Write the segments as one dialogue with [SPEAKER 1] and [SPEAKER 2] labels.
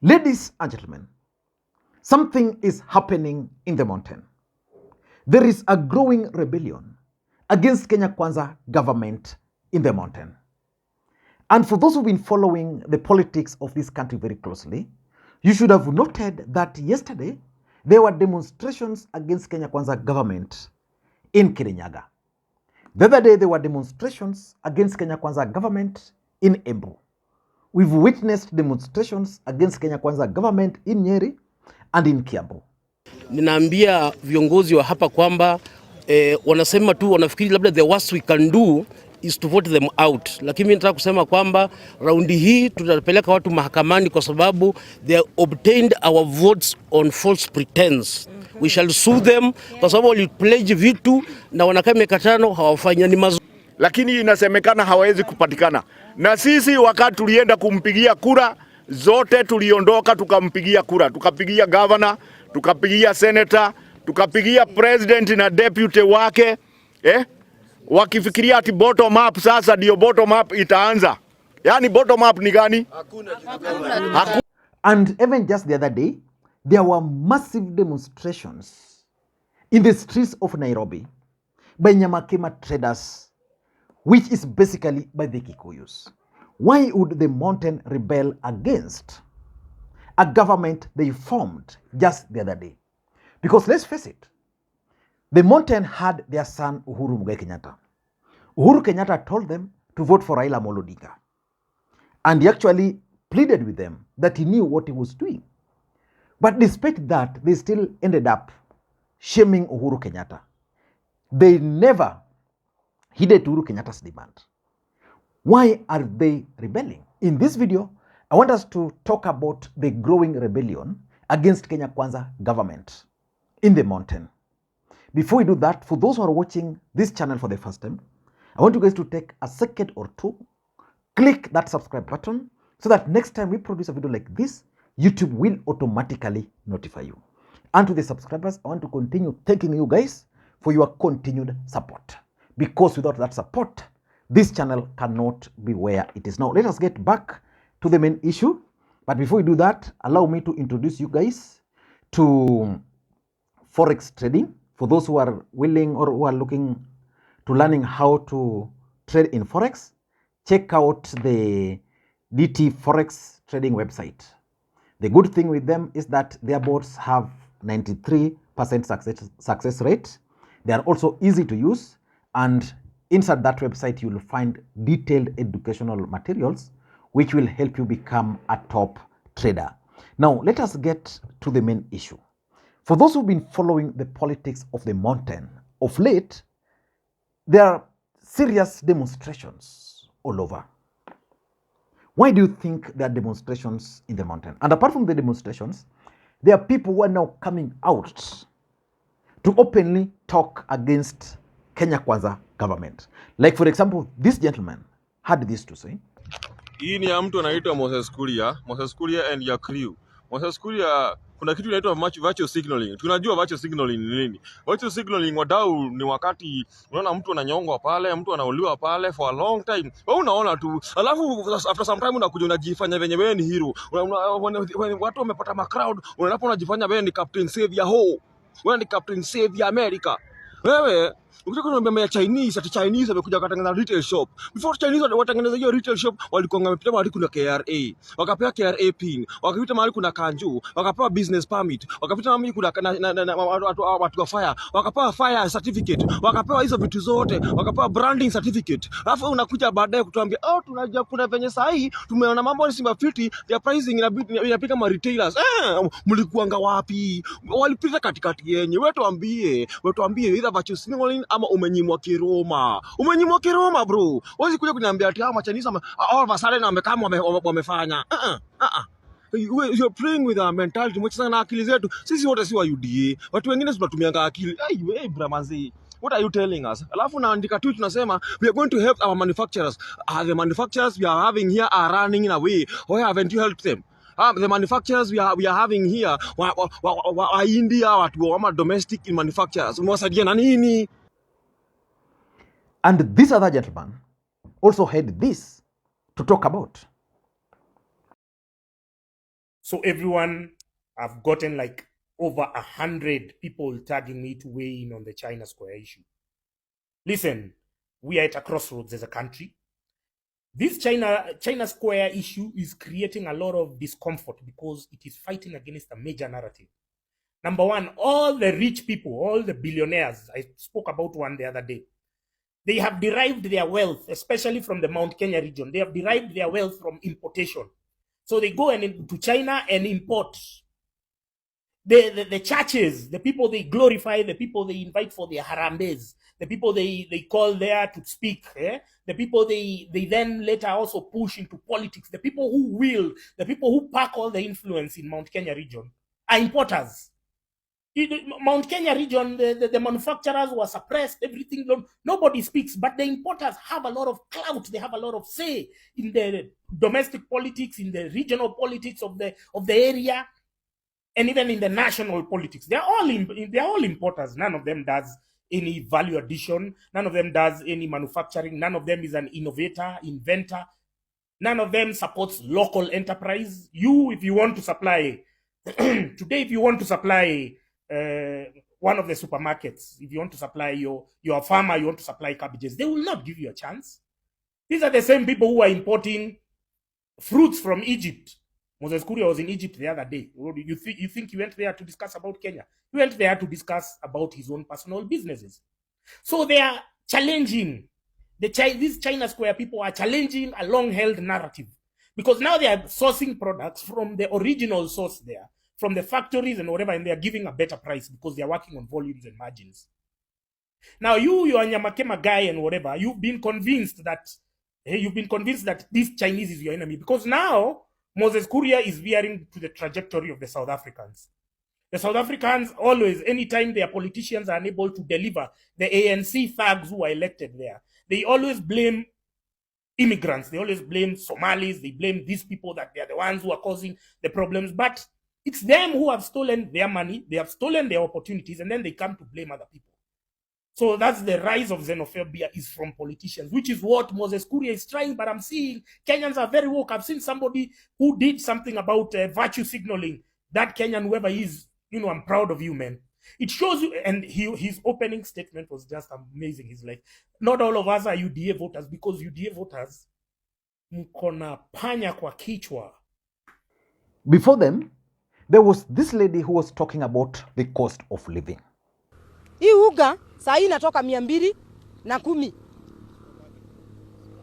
[SPEAKER 1] Ladies and gentlemen, something is happening in the mountain. There is a growing rebellion against Kenya Kwanza government in the mountain. And for those who've been following the politics of this country very closely, you should have noted that yesterday there were demonstrations against Kenya Kwanza government in Kirinyaga. The other day there were demonstrations against Kenya Kwanza government in Embu. We've witnessed demonstrations against Kenya Kwanza government in Nyeri and in Kiambu.
[SPEAKER 2] Ninaambia viongozi wa hapa kwamba wanasema tu wanafikiri labda the worst we can do is to vote them out, lakini mimi nataka kusema kwamba raundi hii tutapeleka watu mahakamani kwa sababu they obtained our votes on false pretense. We shall sue them kwa sababu wali pledge vitu na wanakaa miaka 5 hawafanya ni mazuri,
[SPEAKER 3] lakini inasemekana hawezi kupatikana. Na sisi wakati tulienda kumpigia kura zote tuliondoka tukampigia kura, tukapigia governor, tukapigia senator, tukapigia president na deputy wake wakifikiria ati bottom up. Sasa ndio bottom up itaanza. Yani bottom up ni gani? Hakuna.
[SPEAKER 1] And even just the other day there were massive demonstrations in the streets of Nairobi by Nyamakema traders, which is basically by the Kikuyus. Why would the mountain rebel against a government they formed just the other day? Because let's face it, the mountain had their son Uhuru Kenyatta. Uhuru Kenyatta told them to vote for Raila Odinga. And he actually pleaded with them that he knew what he was doing. But despite that, they still ended up shaming Uhuru Kenyatta. They never heeded Uhuru Kenyatta's demand. Why are they rebelling? In this video, I want us to talk about the growing rebellion against Kenya Kwanza government in the mountain. Before we do that, for those who are watching this channel for the first time, I want you guys to take a second or two, click that subscribe button so that next time we produce a video like this, YouTube will automatically notify you. And to the subscribers, I want to continue thanking you guys for your continued support. Because without that support, this channel cannot be where it is now. Let us get back to the main issue. But before we do that, allow me to introduce you guys to Forex trading. For those who are willing or who are looking to learning how to trade in Forex, check out the DT Forex trading website. The good thing with them is that their bots have 93% success rate. They are also easy to use, and inside that website you will find detailed educational materials which will help you become a top trader. Now let us get to the main issue. For those who've been following the politics of the mountain of late, there are serious demonstrations all over. Why do you think there are demonstrations in the mountain? And apart from the demonstrations, there are people who are now coming out to openly talk against Kenya Kwanza government. Like for example, this gentleman had this to say.
[SPEAKER 4] Hii ni ya mtu anaitwa Moses Kuria and your crew. Moses Kuria, kuna kitu inaitwa virtual signaling. Tunajua virtual signaling ni nini? Virtual signaling wadau ni wakati unaona mtu ananyongwa pale, mtu anauliwa pale for a long time. Wewe unaona tu. Alafu after some time unakuja unajifanya venye wewe ni hero. Watu wamepata ma crowd, unapo unajifanya wewe ni Captain Savior ho. Wewe ni Captain Savior America. Wewe ukitaka kuambia Chinese ati Chinese wamekuja kutengeneza retail shop. Before Chinese watengeneza hiyo retail shop walikuwa wamepita mahali kuna KRA. Wakapewa KRA pin. Wakapita mahali kuna kanju, wakapewa business permit. Wakapita mahali kuna watu wa fire. Wakapewa fire certificate. Wakapewa hizo vitu zote. Wakapewa branding certificate. Alafu unakuja baadaye kutuambia tunajua kuna venye sahi tumeona mambo ni simba fiti, their pricing inapika ma retailers. Mlikuanga wapi? Walipita katikati yenye. Wewe tuambie either virtual signaling ama umenyimwa kiroma bro. Wazi kuja kuniambia ati hao Chinese all of a sudden wamefanya. You're playing with our mentality. Mwacha sana akili zetu. Sisi wote si wa UDA. Watu wengine tunatumianga akili. Hey bramazi. What are you telling us? Alafu naandika tu tunasema we are going to help our manufacturers. The manufacturers we are having here are running in a way. Why haven't you helped them? The manufacturers we are having here wa India watu wa domestic manufacturers. Mwasaidia na nini?
[SPEAKER 1] And this other gentleman also had this to talk about.
[SPEAKER 5] So everyone, I've gotten like over 100 people tagging me to weigh in on the China Square issue. Listen, we are at a crossroads as a country. This China Square issue is creating a lot of discomfort because it is fighting against a major narrative. Number one, all the rich people, all the billionaires, I spoke about one the other day, they have derived their wealth, especially from the Mount Kenya region. They have derived their wealth from importation. So they go to China and import. The churches, the people they glorify, the people they invite for their harambes, the people they call there to speak, the people they then later also push into politics, the people who wield, the people who pack all the influence in Mount Kenya region are importers. Mount Kenya region, the manufacturers were suppressed, everything, nobody speaks, but the importers have a lot of clout, they have a lot of say in the domestic politics, in the regional politics of the area, and even in the national politics. They're all importers. None of them does any value addition, none of them does any manufacturing, none of them is an inventor, none of them supports local enterprise. If you want to supply today, if you want to supply one of the supermarkets, if you want to supply your farmer, you want to supply cabbages, they will not give you a chance. These are the same people who are importing fruits from Egypt. Moses Kuria was in Egypt the other day. You think he went there to discuss about Kenya? He went there to discuss about his own personal businesses. So they are challenging these China Square people are challenging a long-held narrative, because now they are sourcing products from the original source there, from the factories and whatever, and they are giving a better price because they are working on volumes and margins. Now you are Nyamakema guy and whatever, you've been convinced that this Chinese is your enemy, because now Moses Kuria is veering to the trajectory of the South Africans. The South Africans always, anytime their politicians are unable to deliver, the ANC thugs who are elected there, they always blame immigrants. They always blame Somalis. They blame these people that they are the ones who are causing the problems. But it's them who have stolen their money. They have stolen their opportunities, and then they come to blame other people. So that's the rise of xenophobia, is from politicians, which is what Moses Kuria is trying. But I'm seeing Kenyans are very woke. I've seen somebody who did something about virtue signaling. That Kenyan, whoever he is, I'm proud of you, man. It shows you, and his opening statement was just amazing. He's like, not all of us are UDA voters, because UDA voters mkona panya kwa kichwa.
[SPEAKER 1] Before them, there was this lady who was talking about the cost of living.
[SPEAKER 6] Hii uga saa hii inatoka 210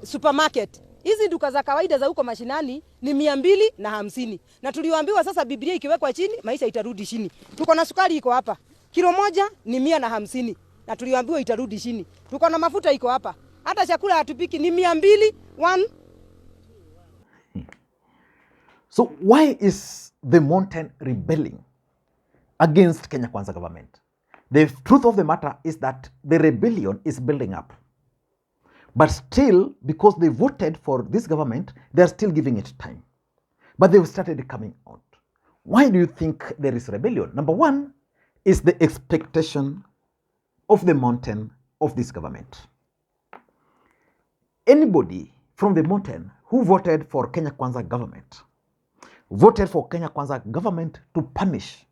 [SPEAKER 6] supermarket. Hizi duka za kawaida za huko mashinani ni 250. Na tuliwaambiwa sasa Biblia ikiwekwa chini maisha itarudi chini. Tuko na sukari iko hapa. Kilo moja ni 150. Na tuliwaambiwa itarudi chini. Tuko na mafuta iko hapa. Hata chakula hatupiki ni 201.
[SPEAKER 1] So why is the mountain rebelling against Kenya Kwanza government? The truth of the matter is that the rebellion is building up. But still, because they voted for this government, they are still giving it time. But they've started coming out. Why do you think there is rebellion? Number one is the expectation of the mountain of this government. Anybody from the mountain who voted for Kenya Kwanza government voted for Kenya Kwanza government to punish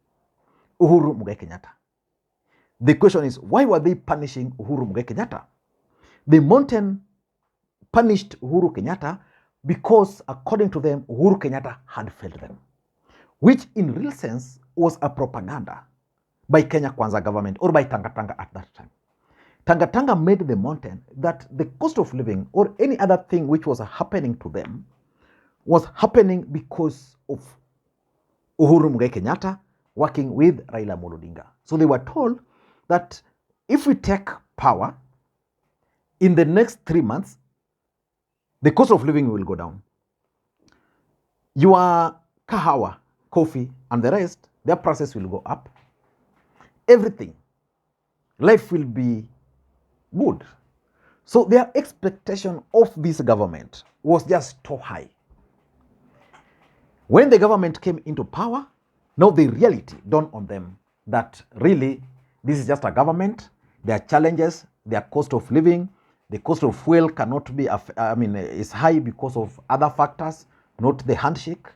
[SPEAKER 1] Uhuru Kenyatta. The question is, why were they punishing Uhuru Kenyatta? The mountain punished Uhuru Kenyatta because, according to them, Uhuru Kenyatta had failed them, which in real sense was a propaganda by Kenya Kwanza government or by Tanga Tanga at that time. Tanga Tanga made the mountain that the cost of living or any other thing which was happening to them was happening because of Uhuru Kenyatta working with Raila Odinga. So they were told that if we take power, in the next 3 months, the cost of living will go down. Your kahawa, coffee, and the rest, their prices will go up. Everything, life will be good. So their expectation of this government was just too high. When the government came into power, now the reality dawned on them that really this is just a government. There are challenges, their cost of living, the cost of fuel cannot be, is high because of other factors, not the handshake.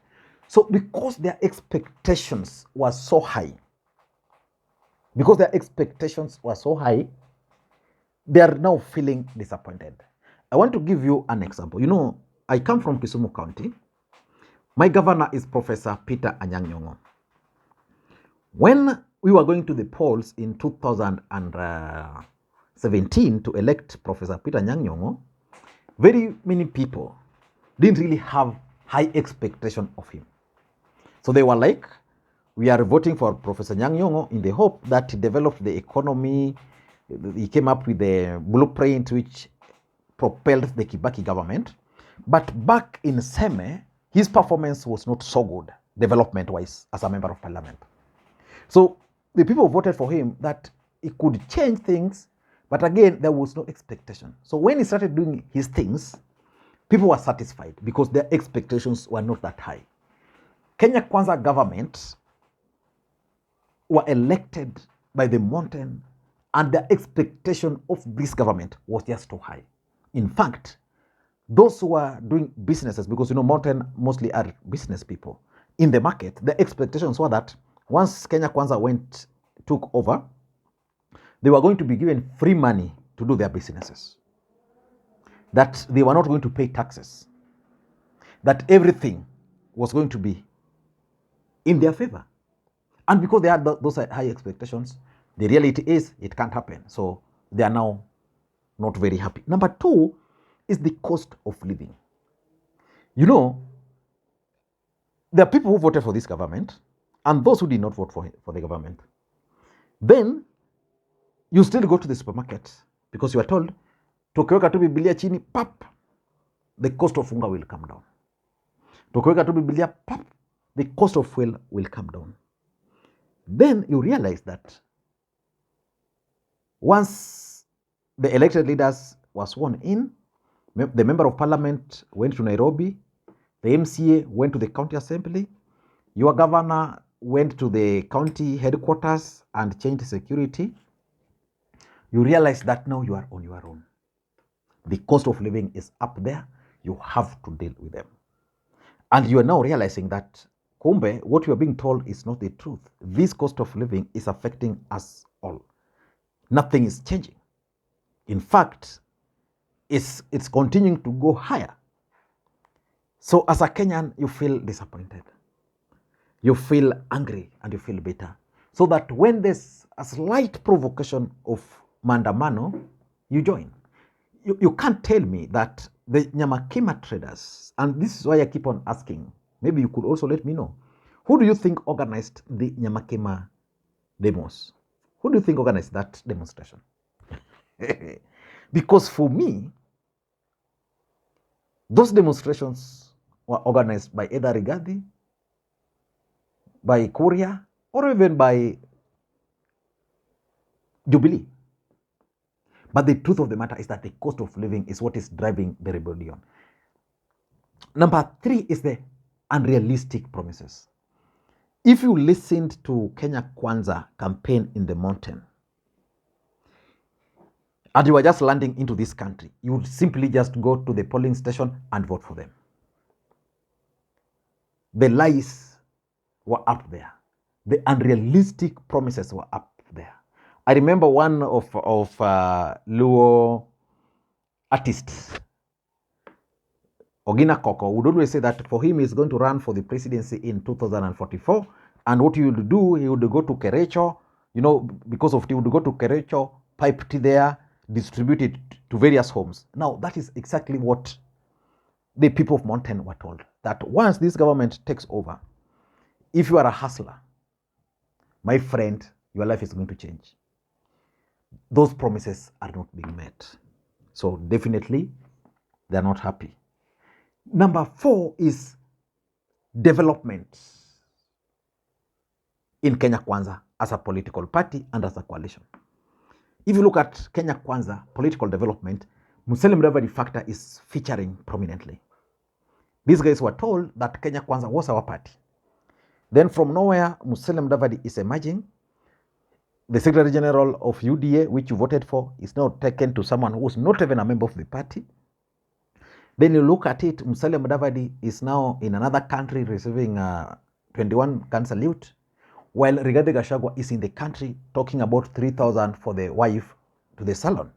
[SPEAKER 1] So because their expectations were so high, they are now feeling disappointed. I want to give you an example. You know, I come from Kisumu County. My governor is Professor Peter Anyang' Nyong'o. When we were going to the polls in 2017 to elect Professor Peter Anyang' Nyong'o, very many people didn't really have high expectation of him. So they were like, we are voting for Professor Anyang' Nyong'o in the hope that he developed the economy. He came up with a blueprint which propelled the Kibaki government. But back in Seme, his performance was not so good, development-wise, as a member of parliament. So the people voted for him that he could change things, but again, there was no expectation. So when he started doing his things, people were satisfied because their expectations were not that high. Kenya Kwanza government were elected by the mountain, and the expectation of this government was just too high. In fact, those who are doing businesses, because you know mountain mostly are business people in the market, the expectations were that once Kenya Kwanza took over, they were going to be given free money to do their businesses, that they were not going to pay taxes, that everything was going to be in their favor. And because they had those high expectations, the reality is it can't happen. So they are now not very happy. Number two is the cost of living. You know, there are people who voted for this government and those who did not vote for the government. Then you still go to the supermarket because you are told, tukiweka tu Biblia chini, pap, the cost of unga will come down. Tukiweka tu Biblia, pap, the cost of fuel will come down. Then you realize that once the elected leaders were sworn in, the member of parliament went to Nairobi, the MCA went to the county assembly, your governor went to the county headquarters and changed security, you realize that now you are on your own. The cost of living is up there. You have to deal with them. And you are now realizing that, kumbe, what you are being told is not the truth. This cost of living is affecting us all. Nothing is changing. In fact, it's continuing to go higher. So as a Kenyan, you feel disappointed. You feel angry and you feel bitter. So that when there's a slight provocation of maandamano, you join. You can't tell me that the Nyamakima traders, and this is why I keep on asking, maybe you could also let me know, who do you think organized the Nyamakima demos? Who do you think organized that demonstration? Because for me, those demonstrations were organized by either Rigathi, by Kuria, or even by Jubilee. But the truth of the matter is that the cost of living is what is driving the rebellion. Number three is the unrealistic promises. If you listened to Kenya Kwanza campaign in the mountain, and you were just landing into this country, you would simply just go to the polling station and vote for them. The lies were up there. The unrealistic promises were up there. I remember one of Luo artists, Ogina Koko, would always say that for him, he's going to run for the presidency in 2044. And what he would do, he would go to Kerecho, you know, because of it, he would go to Kerecho, pipe tea there, distribute it to various homes. Now, that is exactly what the people of Mountain were told, that once this government takes over, if you are a hustler, my friend, your life is going to change. Those promises are not being met. So definitely, they are not happy. Number four is development in Kenya Kwanza as a political party and as a coalition. If you look at Kenya Kwanza political development, Musalia Mudavadi factor is featuring prominently. These guys were told that Kenya Kwanza was our party. Then from nowhere, Musalia Mudavadi is emerging. The Secretary General of UDA, which you voted for, is now taken to someone who is not even a member of the party. Then you look at it, Musalia Mudavadi is now in another country receiving 21 can salute, while Rigathi Gachagua is in the country talking about 3,000 for the wife to the salon.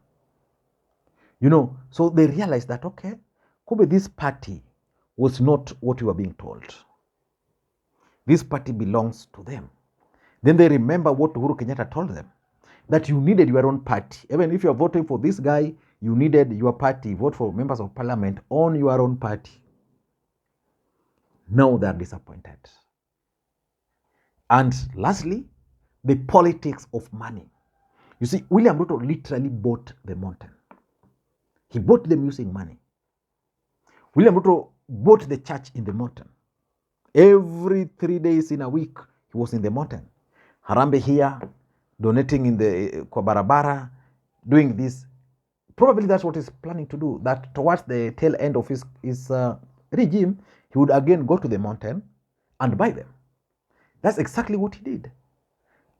[SPEAKER 1] You know, so they realized that, okay, Kobe, this party was not what you were being told. This party belongs to them. Then they remember what Uhuru Kenyatta told them, that you needed your own party. Even if you are voting for this guy, you needed your party. Vote for members of parliament on your own party. Now they are disappointed. And lastly, the politics of money. You see, William Ruto literally bought the mountain. He bought them using money. William Ruto bought the church in the mountain. Every 3 days in a week, he was in the mountain. Harambe here, donating in the kwa barabara, doing this. Probably that's what he's planning to do, that towards the tail end of his regime, he would again go to the mountain and buy them. That's exactly what he did.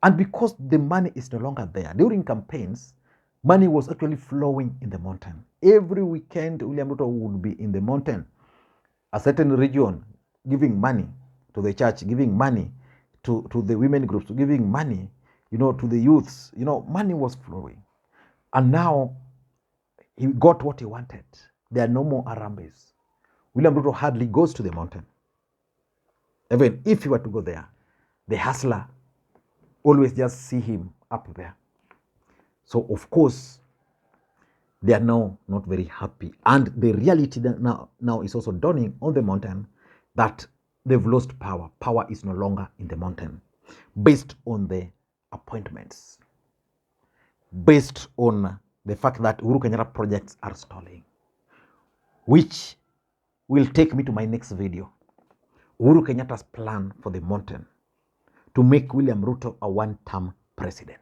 [SPEAKER 1] And because the money is no longer there, during campaigns, money was actually flowing in the mountain. Every weekend, William Ruto would be in the mountain, a certain region, giving money to the church, giving money to the women groups, giving money, you know, to the youths. You know, money was flowing. And now he got what he wanted. There are no more Arambes. William Ruto hardly goes to the mountain. Even if he were to go there, the hustler always just see him up there. So, of course, they are now not very happy. And the reality that now is also dawning on the mountain that they've lost power. Power is no longer in the mountain, based on the appointments, based on the fact that Uhuru Kenyatta projects are stalling, which will take me to my next video. Uhuru Kenyatta's plan for the mountain to make William Ruto a one-term president.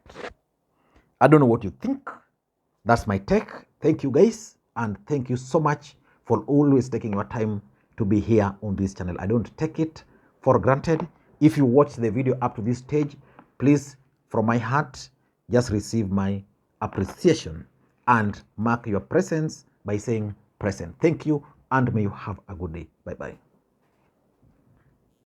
[SPEAKER 1] I don't know what you think. That's my take. Thank you guys, and thank you so much for always taking your time to be here on this channel. I don't take it for granted. If you watch the video up to this stage, please, from my heart, just receive my appreciation and mark your presence by saying present. Thank you, and may you have a good day. Bye-bye.